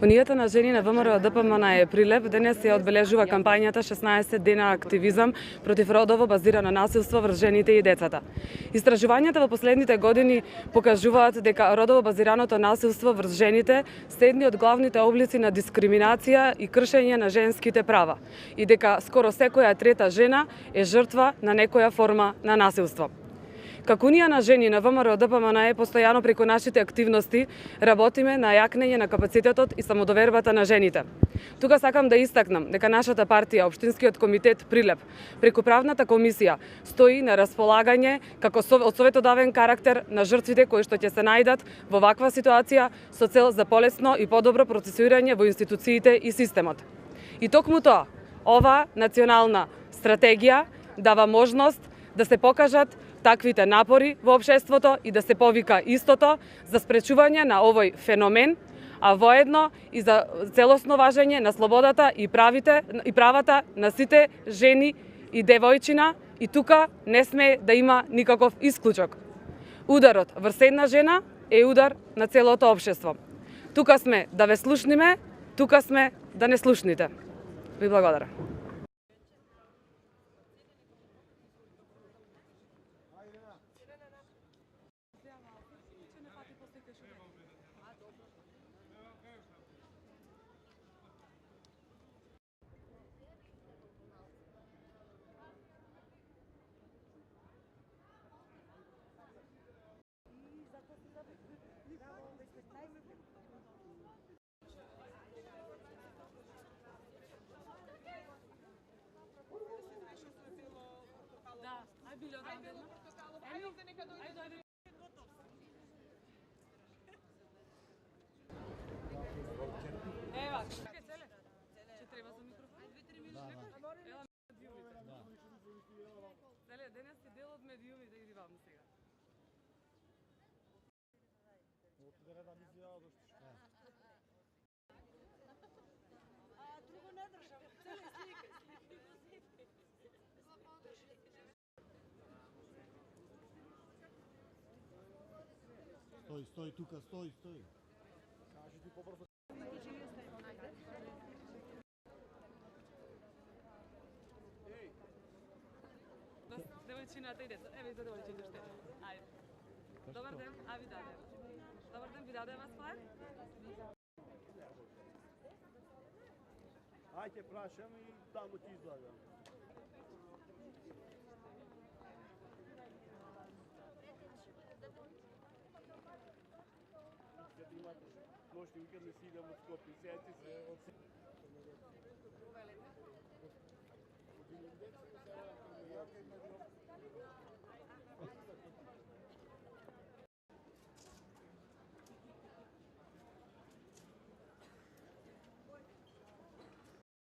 Унијата на жени на ВМРО ДПМН е Прилеп денес ја одбележува кампањата 16 дена активизам против родово базирано насилство врз жените и децата. Истражувањата во последните години покажуваат дека родово базираното насилство врз жените се едни од главните облици на дискриминација и кршење на женските права и дека скоро секоја трета жена е жртва на некоја форма на насилство. Како Унија на жени на ВМРО ДПМН постојано преку нашите активности работиме на јакнење на капацитетот и самодовербата на жените. Тука сакам да истакнам дека нашата партија, Општинскиот комитет Прилеп, преку правната комисија стои на располагање како од советодавен карактер на жртвите кои што ќе се најдат во ваква ситуација со цел за полесно и подобро процесуирање во институциите и системот. И токму тоа, ова национална стратегија дава можност да се покажат таквите напори во општеството и да се повика истото за спречување на овој феномен, а воедно и за целосно важење на слободата и правата на сите жени и девојчина, и тука не сме да има никаков исклучок. Ударот врз една жена е удар на целото општество. Тука сме да ве слушниме, тука сме да не слушните. Ви благодарам. Денес е дел од медиумите и вам сега. Друго не држам. Целе слика. Стој тука, стој. Кажи ти побрзо. Девојчината и деца. Еве и за девојчината ще. Ајде. Добар ден, а ви даде. Добар ден, ви даде вас плат? Ајде прашам и таму ти излагам. Каде имате ношни уикенд не си идам од Скопје, сети се од